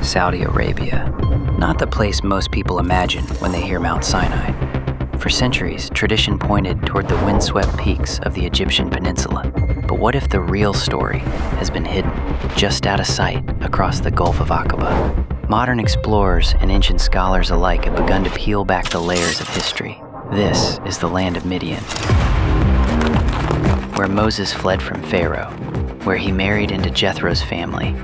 Saudi Arabia. Not the place most people imagine when they hear Mount Sinai. For centuries, tradition pointed toward the windswept peaks of the Egyptian peninsula. But what if the real story has been hidden just out of sight across the Gulf of Aqaba? Modern explorers and ancient scholars alike have begun to peel back the layers of history. This is the land of Midian, where Moses fled from Pharaoh, where he married into Jethro's family,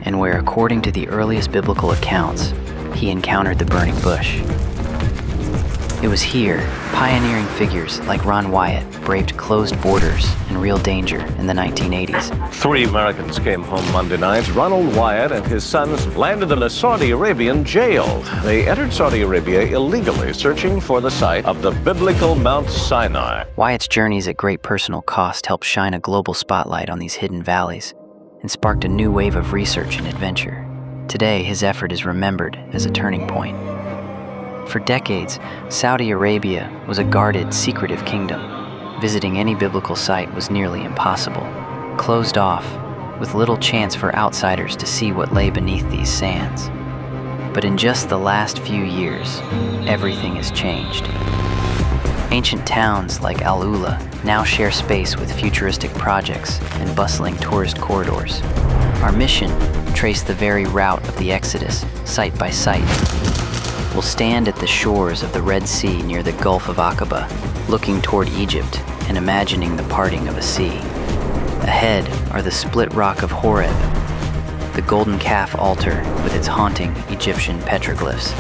and where, according to the earliest biblical accounts, he encountered the burning bush. It was here, pioneering figures like Ron Wyatt braved closed borders and real danger in the 1980s. 3 Americans came home Monday night. Ronald Wyatt and his sons landed in a Saudi Arabian jail. They entered Saudi Arabia illegally, searching for the site of the biblical Mount Sinai. Wyatt's journeys at great personal cost helped shine a global spotlight on these hidden valleys and sparked a new wave of research and adventure. Today, his effort is remembered as a turning point. For decades, Saudi Arabia was a guarded, secretive kingdom. Visiting any biblical site was nearly impossible, closed off, with little chance for outsiders to see what lay beneath these sands. But in just the last few years, everything has changed. Ancient towns like Al-Ula now share space with futuristic projects and bustling tourist corridors. Our mission, trace the very route of the Exodus, site by site. We'll stand at the shores of the Red Sea near the Gulf of Aqaba, looking toward Egypt and imagining the parting of a sea. Ahead are the Split Rock of Horeb, the golden calf altar with its haunting Egyptian petroglyphs,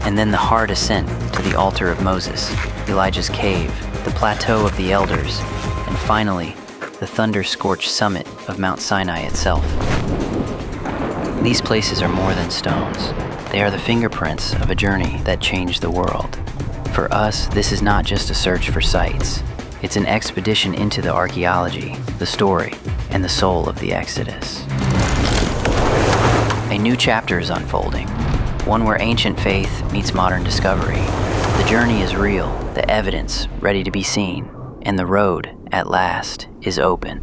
and then the hard ascent to the altar of Moses, Elijah's cave, the Plateau of the Elders, and finally, the thunder-scorched summit of Mount Sinai itself. These places are more than stones. They are the fingerprints of a journey that changed the world. For us, this is not just a search for sites. It's an expedition into the archaeology, the story, and the soul of the Exodus. A new chapter is unfolding, one where ancient faith meets modern discovery. The journey is real, the evidence ready to be seen, and the road, at last, is open.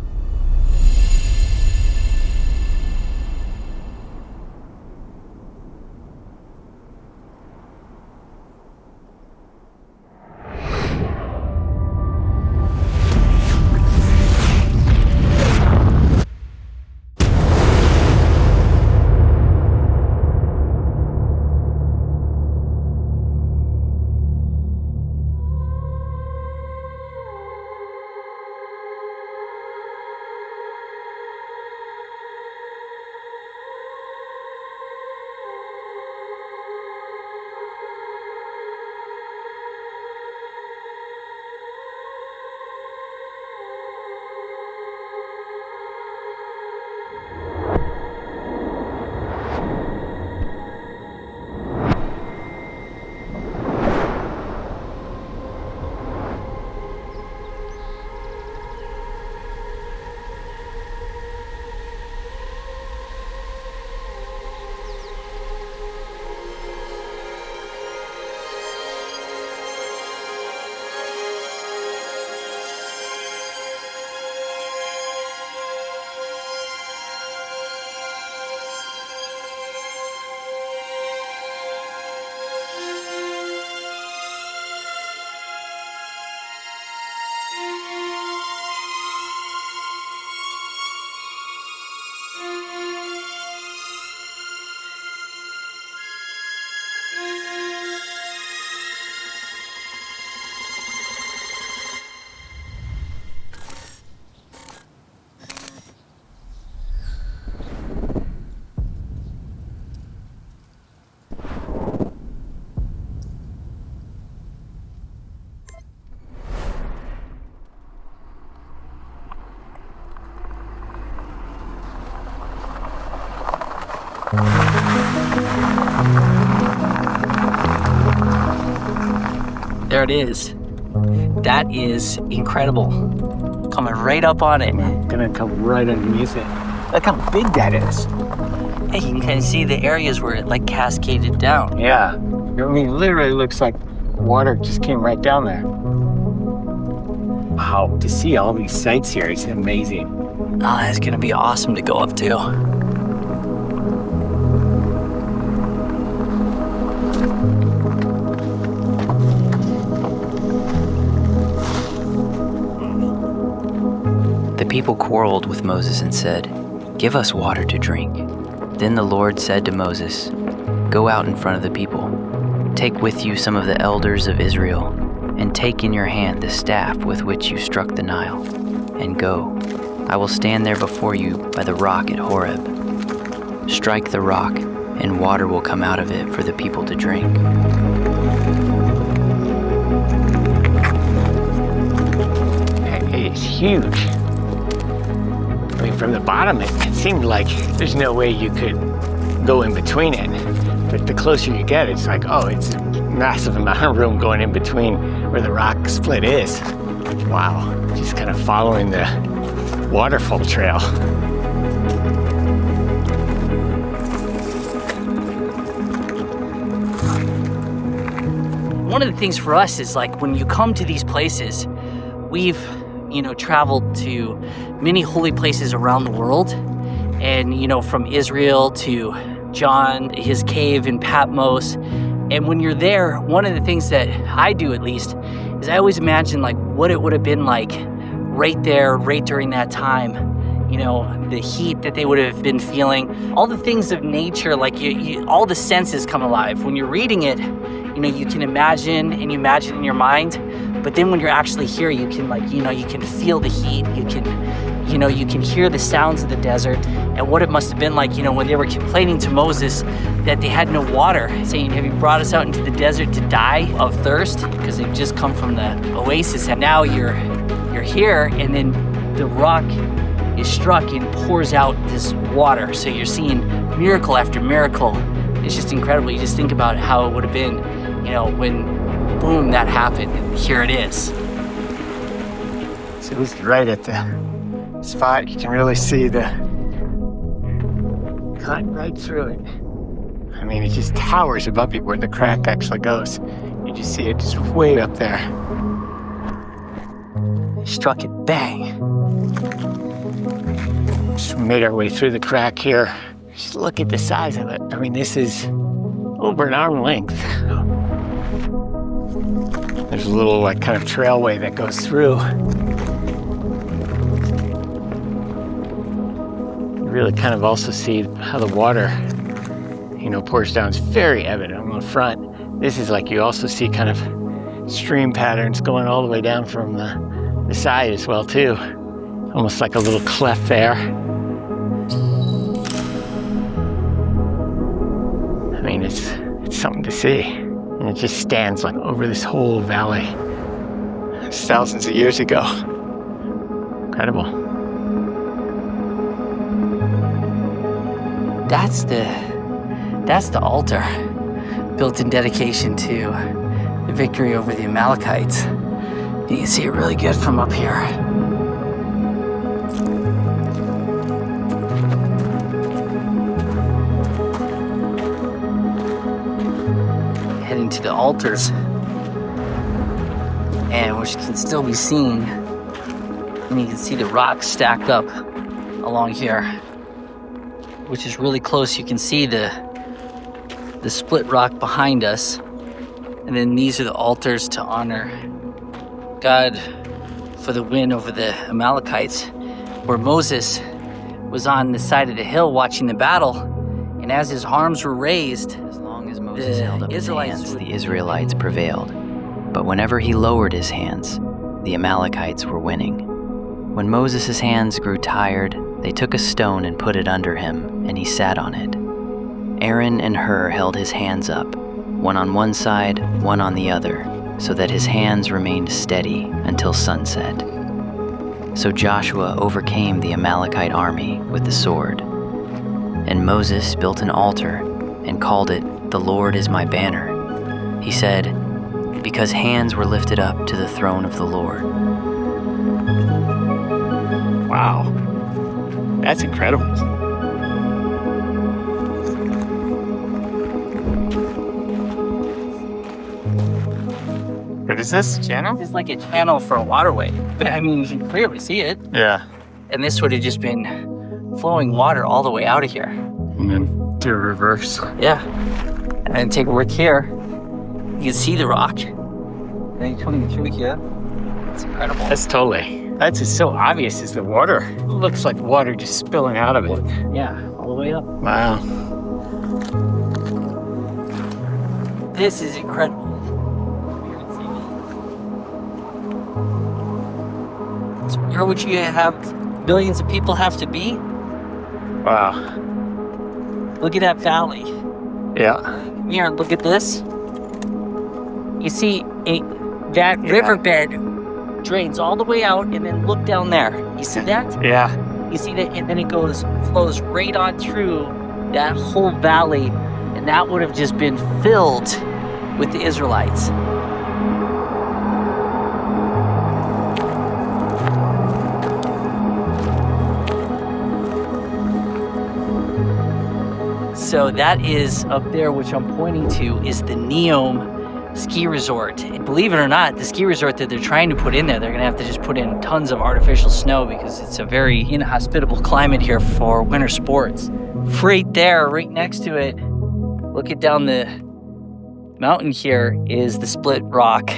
There it is. That is incredible. Coming right up on it. Gonna come right underneath it. Look how big that is. Hey, you can kind of see the areas where it like cascaded down. Yeah. I mean, literally looks like water just came right down there. Wow, to see all these sights here is amazing. Oh, it's gonna be awesome to go up to. people quarreled with Moses and said, "Give us water to drink." Then the Lord said to Moses, "Go out in front of the people. Take with you some of the elders of Israel, and take in your hand the staff with which you struck the Nile, and go. I will stand there before you by the rock at Horeb. Strike the rock, and water will come out of it for the people to drink." It's huge. I mean, from the bottom, it seemed like there's no way you could go in between it. But the closer you get, it's like, oh, it's a massive amount of room going in between where the rock split is. Wow, just kind of following the waterfall trail. One of the things for us is like when you come to these places, we've traveled to many holy places around the world, and from Israel to John, his cave in Patmos. And when you're there, one of the things that I do, at least, is I always imagine like what it would have been like right there, right during that time. The heat that they would have been feeling, all the things of nature, like all the senses come alive. When you're reading it, you can imagine, and you imagine in your mind, but then when you're actually here, you can you can feel the heat, you can hear the sounds of the desert, and what it must have been like, when they were complaining to Moses that they had no water, saying, "Have you brought us out into the desert to die of thirst?" Because they've just come from the oasis, and now you're here, and then the rock is struck and pours out this water. So you're seeing miracle after miracle. It's just incredible. You just think about how it would have been, when boom, that happened, and here it is. So it's right at the spot. You can really see the cut right through it. I mean, it just towers above you where the crack actually goes. You just see it just way up there. Struck it, bang. Just made our way through the crack here. Just look at the size of it. I mean, this is over an arm length. There's a little kind of trailway that goes through. You really kind of also see how the water, pours down. It's very evident on the front. This is like you also see kind of stream patterns going all the way down from the side as well too. Almost like a little cleft there. I mean, it's something to see. And it just stands like over this whole valley. It's thousands of years ago. Incredible. That's the altar built in dedication to the victory over the Amalekites. You can see it really good from up here. Heading to the altars, and which can still be seen, and you can see the rocks stacked up along here, which is really close. You can see the split rock behind us, and then these are the altars to honor God for the win over the Amalekites, where Moses was on the side of the hill watching the battle, and as his arms were raised, As long as Moses held up his hands, the Israelites prevailed. But whenever he lowered his hands, the Amalekites were winning. When Moses' hands grew tired, they took a stone and put it under him, and he sat on it. Aaron and Hur held his hands up, one on one side, one on the other, so that his hands remained steady until sunset. So Joshua overcame the Amalekite army with the sword. And Moses built an altar and called it, "The Lord is my banner." He said, because hands were lifted up to the throne of the Lord. Wow. That's incredible. What is this? Channel? it's like a channel for a waterway. I mean, you can clearly see it. Yeah. And this would have just been flowing water all the way out of here. And then do a reverse. Yeah. And then take a look here. You can see the rock. And then coming through here. It's incredible. That's That's just so obvious is the water. It looks like water just spilling out of it. Yeah, all the way up. Wow. This is incredible. So where would you have millions of people have to be? Wow. Look at that valley. Yeah. Come here, look at this. You see that riverbed drains all the way out, and then look down there. You see that? Yeah. You see that? And then it flows right on through that whole valley, and that would have just been filled with the Israelites. So that is up there, which I'm pointing to, is the Neom ski resort. And believe it or not, the ski resort that they're trying to put in there, they're gonna have to just put in tons of artificial snow because it's a very inhospitable climate here for winter sports. Right there, right next to it, look at down the mountain here, is the Split Rock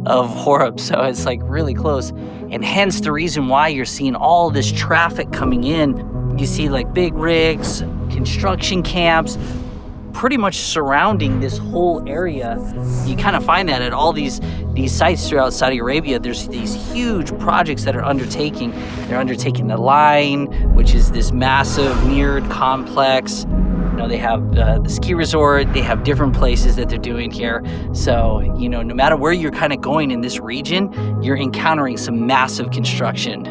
of Horeb. So it's like really close. And hence the reason why you're seeing all this traffic coming in. You see like big rigs, construction camps, pretty much surrounding this whole area. You kind of find that at all these sites throughout Saudi Arabia. There's these huge projects that are undertaking. They're undertaking the Line, which is this massive mirrored complex. You know, they have the ski resort. They have different places that they're doing here. So, you know, no matter where you're kind of going in this region, you're encountering some massive construction.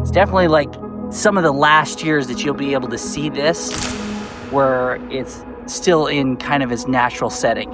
It's definitely like some of the last years that you'll be able to see this, where it's still in kind of its natural setting.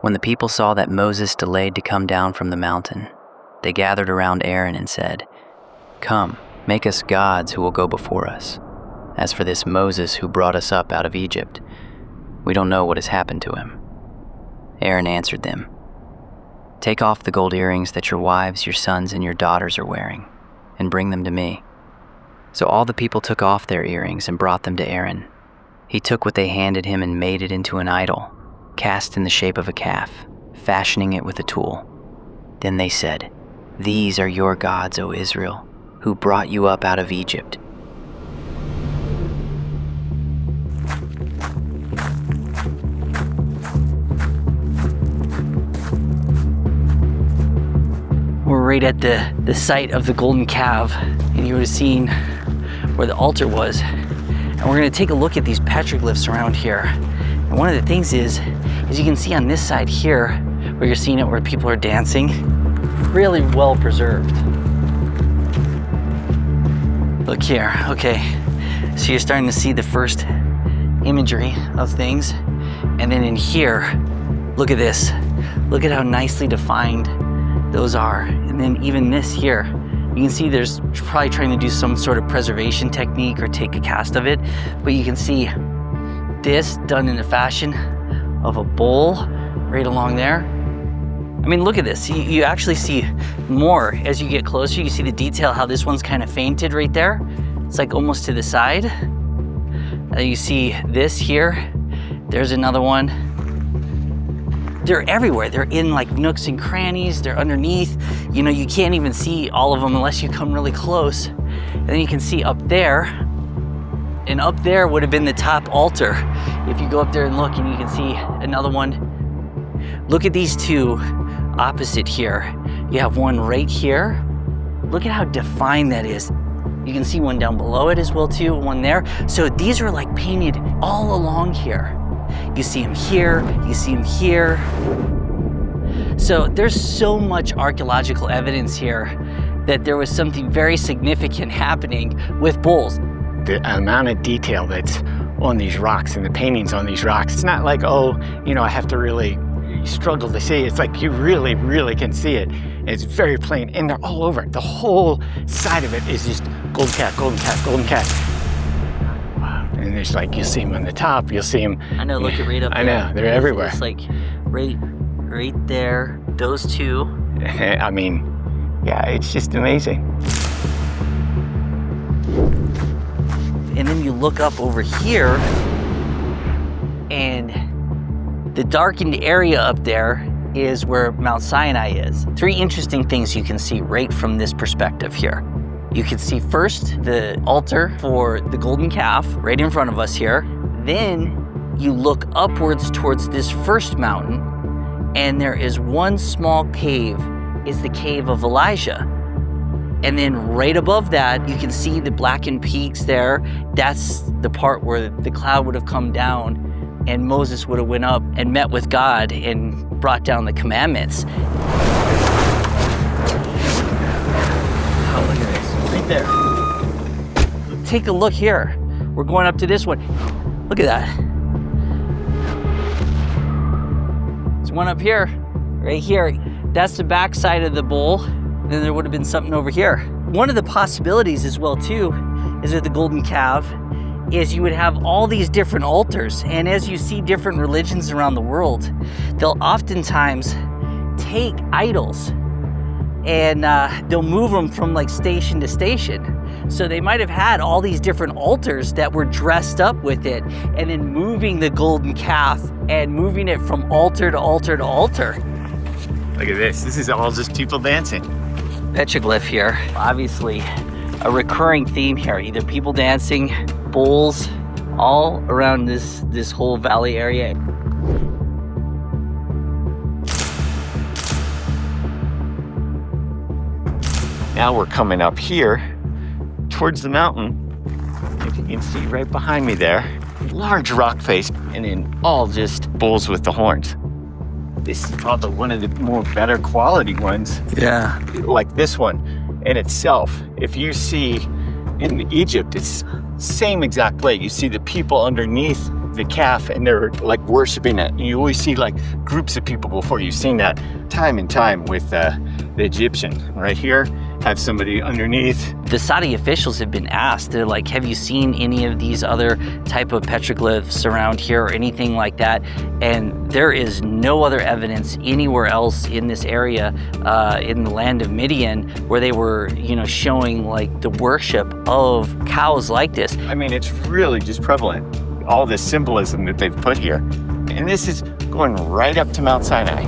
When the people saw that Moses delayed to come down from the mountain, they gathered around Aaron and said, "Come, make us gods who will go before us. As for this Moses who brought us up out of Egypt, we don't know what has happened to him." Aaron answered them, "Take off the gold earrings that your wives, your sons, and your daughters are wearing, and bring them to me." So all the people took off their earrings and brought them to Aaron. He took what they handed him and made it into an idol, cast in the shape of a calf, fashioning it with a tool. Then they said, "These are your gods, O Israel, who brought you up out of Egypt." We're right at the site of the golden calf, and you would have seen where the altar was. And we're gonna take a look at these petroglyphs around here. And one of the things is you can see on this side here, where you're seeing it where people are dancing, really well preserved. Look here, okay. So you're starting to see the first imagery of things. And then in here, look at this. Look at how nicely defined those are. And then even this here, you can see there's probably trying to do some sort of preservation technique or take a cast of it, but you can see this done in the fashion of a bowl right along there. I mean, look at this. You actually see more as you get closer. You see the detail, how this one's kind of fainted right there. It's like almost to the side. You see this here. There's another one. They're everywhere. They're in like nooks and crannies. They're underneath. You know, you can't even see all of them unless you come really close. And then you can see up there, and up there would have been the top altar. If you go up there and look, and you can see another one. Look at these two opposite here. You have one right here. Look at how defined that is. You can see one down below it as well too, one there. So these are like painted all along here. You see them here, you see them here. So there's so much archaeological evidence here that there was something very significant happening with bulls. The amount of detail that's on these rocks and the paintings on these rocks, it's not like, oh, you know, I have to really you struggle to see. It's like you really, really can see it. It's very plain, and they're all over. The whole side of it is just golden calf, golden calf, golden calf. Wow. And there's like, you'll see them on the top, you'll see them. I know, look at right up there. I know, they're everywhere. It's like right there, those two. I mean, yeah, it's just amazing. And then you look up over here, and the darkened area up there is where Mount Sinai is. 3 interesting things you can see right from this perspective here. You can see first the altar for the golden calf right in front of us here. Then you look upwards towards this first mountain, and there is one small cave, is the cave of Elijah. And then right above that, you can see the blackened peaks there. That's the part where the cloud would have come down and Moses would have went up and met with God and brought down the commandments. Oh, look at this, right there. Take a look here. We're going up to this one. Look at that. There's one up here, right here. That's the back side of the bowl. Then there would have been something over here. One of the possibilities as well too is that the golden calf is you would have all these different altars, and as you see different religions around the world, they'll oftentimes take idols and they'll move them from like station to station. So they might have had all these different altars that were dressed up with it, and then moving the golden calf and moving it from altar to altar to altar. Look at this. This is all just people dancing. Petroglyph here, obviously a recurring theme here, either people dancing, bulls, all around this whole valley area. Now we're coming up here towards the mountain. If you can see right behind me there, large rock face, and then all just bulls with the horns. This is probably one of the more better quality ones. Yeah. Like this one in itself. If you see in Egypt, it's same exact way. You see the people underneath the calf and they're like worshiping it. You always see like groups of people before. You've seen that time and time with the Egyptian. Right here, have somebody underneath. The Saudi officials have been asked, they're like, have you seen any of these other type of petroglyphs around here or anything like that? And there is no other evidence anywhere else in this area, in the land of Midian, where they were, showing like the worship of cows like this. I mean, it's really just prevalent. All this symbolism that they've put here. And this is going right up to Mount Sinai.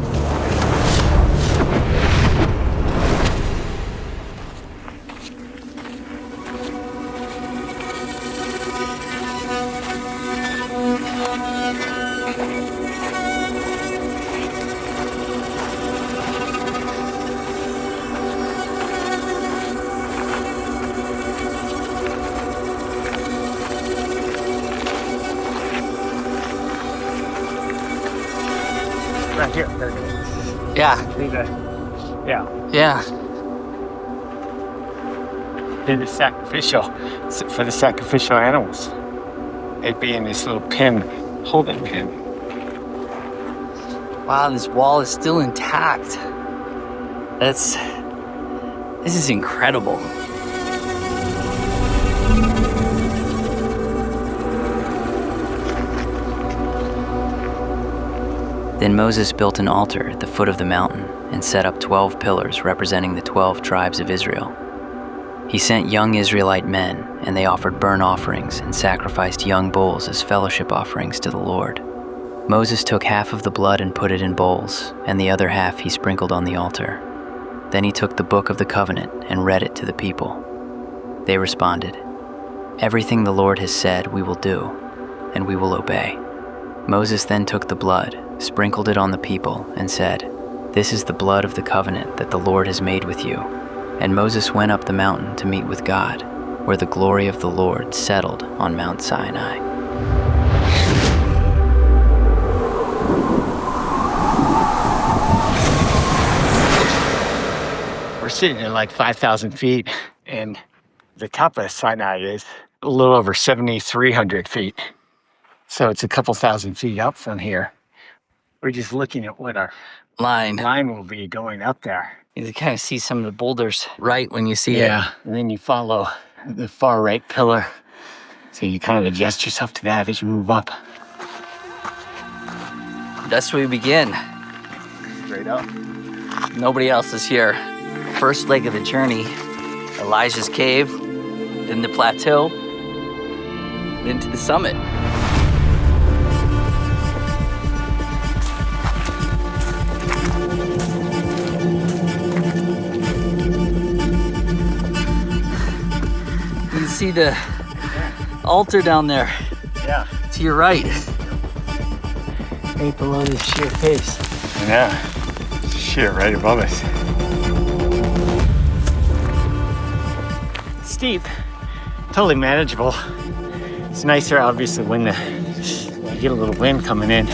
Right here. There it is. Yeah. Yeah. Yeah. They're the sacrificial, for the sacrificial animals. They'd be in this little pen, holding pen. Wow, this wall is still intact. This is incredible. Then Moses built an altar at the foot of the mountain and set up 12 pillars representing the 12 tribes of Israel. He sent young Israelite men, and they offered burnt offerings and sacrificed young bulls as fellowship offerings to the Lord. Moses took half of the blood and put it in bowls, and the other half he sprinkled on the altar. Then he took the book of the covenant and read it to the people. They responded, "Everything the Lord has said we will do, and we will obey." Moses then took the blood, sprinkled it on the people, and said, "This is the blood of the covenant that the Lord has made with you." And Moses went up the mountain to meet with God, where the glory of the Lord settled on Mount Sinai. We're sitting at like 5,000 feet, and the top of Sinai is a little over 7,300 feet. So it's a couple thousand feet up from here. we're just looking at what our line. line will be going up there. You kind of see some of the boulders right when you see it. Yeah, and then you follow the far right pillar. So you kind of adjust yourself to that as you move up. That's where we begin. Straight up. Nobody else is here. First leg of the journey, Elijah's cave, then the plateau, then to the summit. You can see the altar down there. Yeah. To your right. Right below this sheer face. Yeah. Sheer right above us. Steep. Totally manageable. It's nicer, obviously, when you get a little wind coming in.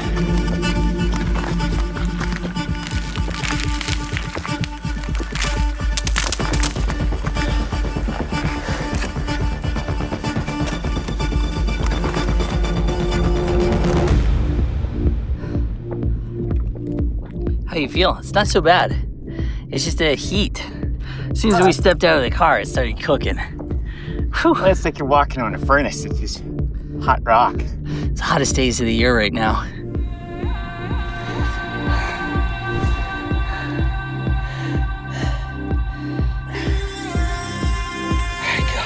How you feel? It's not so bad. It's just the heat. As soon as we stepped out of the car, it started cooking. Whew. Well, it's like you're walking on a furnace. It's just hot rock. It's the hottest days of the year right now. There you go.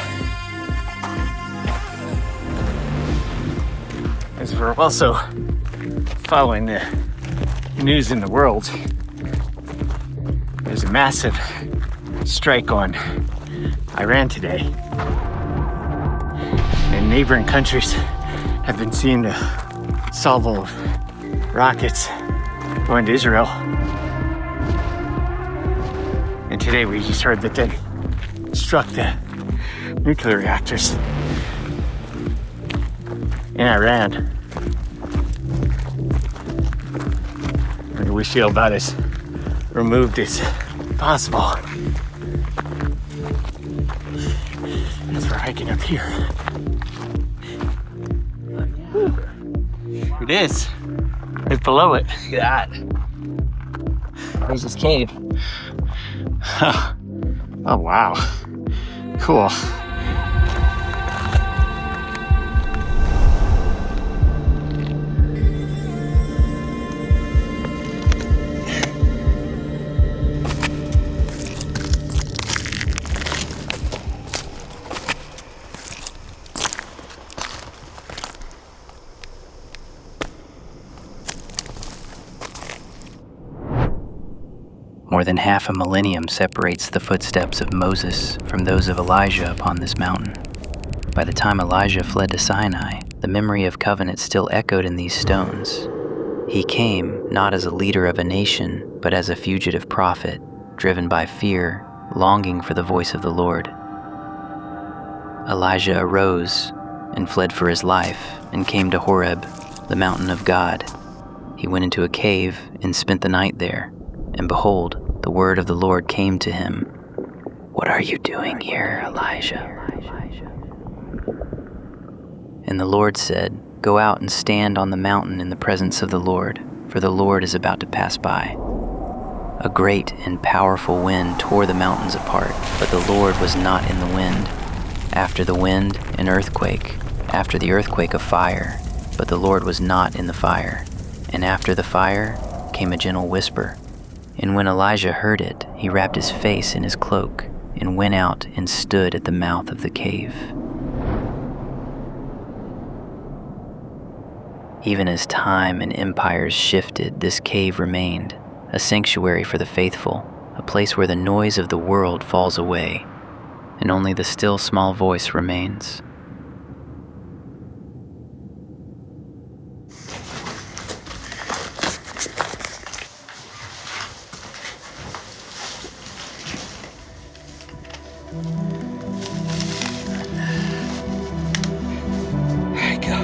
As we're also following the news in the world, there's a massive strike on Iran today. And neighboring countries have been seeing the salvo of rockets going to Israel. And today we just heard that they struck the nuclear reactors in Iran. And we feel about as removed as possible. As we're hiking up here. It is. It's below it. Look at that. There's this cave. Oh, wow. Cool. More than half a millennium separates the footsteps of Moses from those of Elijah upon this mountain. By the time Elijah fled to Sinai, the memory of covenant still echoed in these stones. He came not as a leader of a nation, but as a fugitive prophet, driven by fear, longing for the voice of the Lord. Elijah arose and fled for his life and came to Horeb, the mountain of God. He went into a cave and spent the night there. And behold, the word of the Lord came to him. "What are you doing here, Elijah?" And the Lord said, "Go out and stand on the mountain in the presence of the Lord, for the Lord is about to pass by." A great and powerful wind tore the mountains apart, but the Lord was not in the wind. After the wind, an earthquake. After the earthquake, a fire, but the Lord was not in the fire. And after the fire came a gentle whisper. And when Elijah heard it, he wrapped his face in his cloak and went out and stood at the mouth of the cave. Even as time and empires shifted, this cave remained, a sanctuary for the faithful, a place where the noise of the world falls away, and only the still small voice remains. There you go.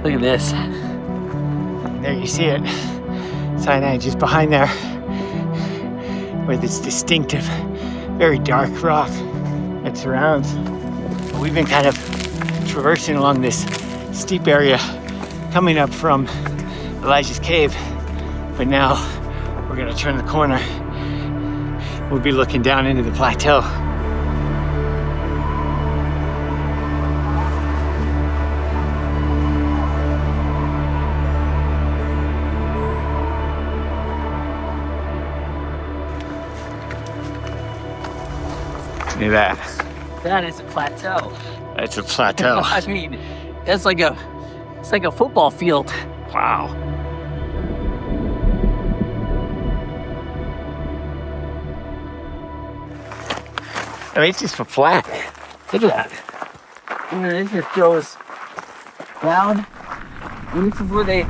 Look at this. There you see it. Sinai just behind there with its distinctive, very dark rock that surrounds. We've been kind of traversing along this steep area coming up from Elijah's cave, but now we're gonna turn the corner. We'll be looking down into the plateau. Look at that. That is a plateau. That's a plateau. I mean, it's like a football field. Wow. I mean, it's just flat. Look at that. And then it just goes down. And this is where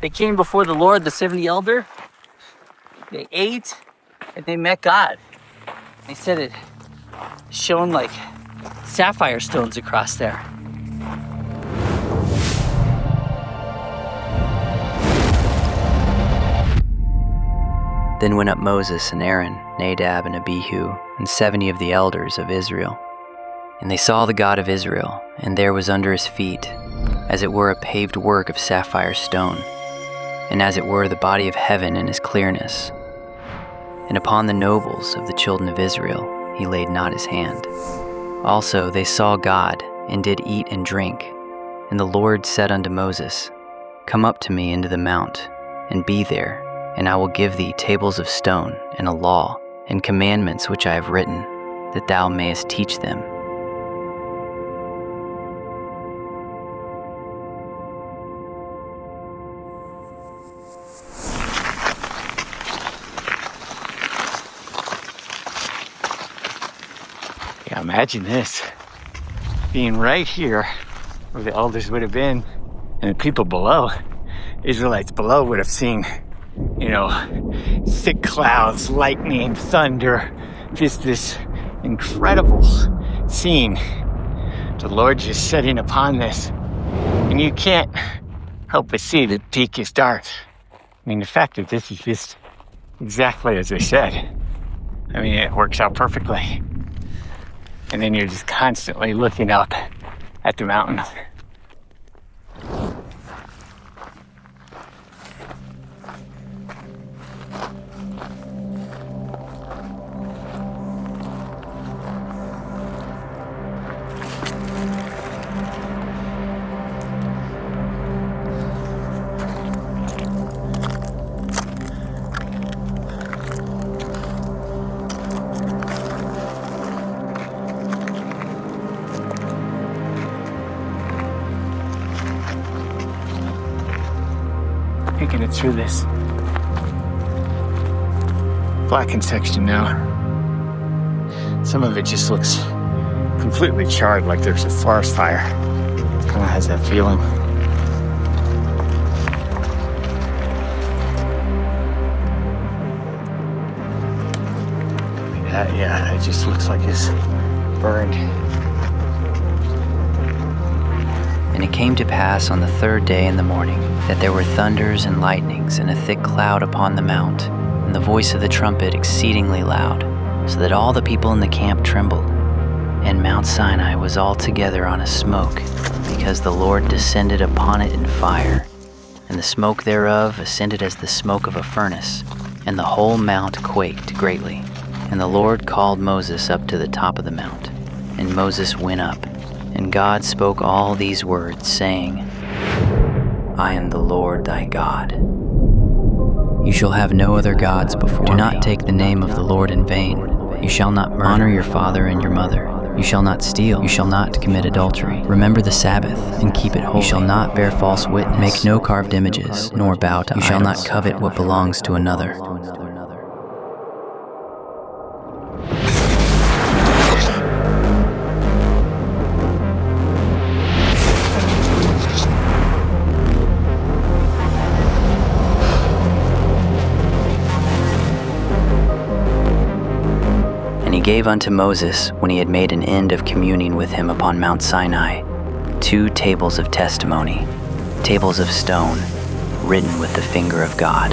they came before the Lord, the 70 elder. They ate and they met God. They said it shone like sapphire stones across there. Then went up Moses and Aaron, Nadab and Abihu, and 70 of the elders of Israel. And they saw the God of Israel, and there was under his feet, as it were a paved work of sapphire stone, and as it were the body of heaven in his clearness. And upon the nobles of the children of Israel he laid not his hand. Also they saw God, and did eat and drink. And the Lord said unto Moses, Come up to me into the mount, and be there, and I will give thee tables of stone, and a law, and commandments which I have written, that thou mayest teach them. Yeah, imagine this. Being right here, where the elders would have been, and the people below, Israelites below would have seen, thick clouds, lightning, thunder, just this incredible scene. The Lord just setting upon this. And you can't help but see the peak is dark. I mean, the fact that this is just exactly as they said, I mean, it works out perfectly. And then you're just constantly looking up at the mountain. Making it through this blackened section now. Some of it just looks completely charred, like there's a forest fire. It kind of has that feeling. Yeah, it just looks like it's burned. And it came to pass on the third day in the morning, that there were thunders and lightnings, and a thick cloud upon the mount, and the voice of the trumpet exceedingly loud, so that all the people in the camp trembled. And Mount Sinai was altogether on a smoke, because the Lord descended upon it in fire, and the smoke thereof ascended as the smoke of a furnace, and the whole mount quaked greatly. And the Lord called Moses up to the top of the mount, and Moses went up, and God spoke all these words, saying, I am the Lord thy God. You shall have no other gods before me. Do not take the name of the Lord in vain. You shall not murder. Honor your father and your mother. You shall not steal. You shall not commit adultery. Remember the Sabbath and keep it holy. You shall not bear false witness. Make no carved images, nor bow to idols. You shall not covet what belongs to another. And he gave unto Moses, when he had made an end of communing with him upon Mount Sinai, 2 tables of testimony, tables of stone, written with the finger of God.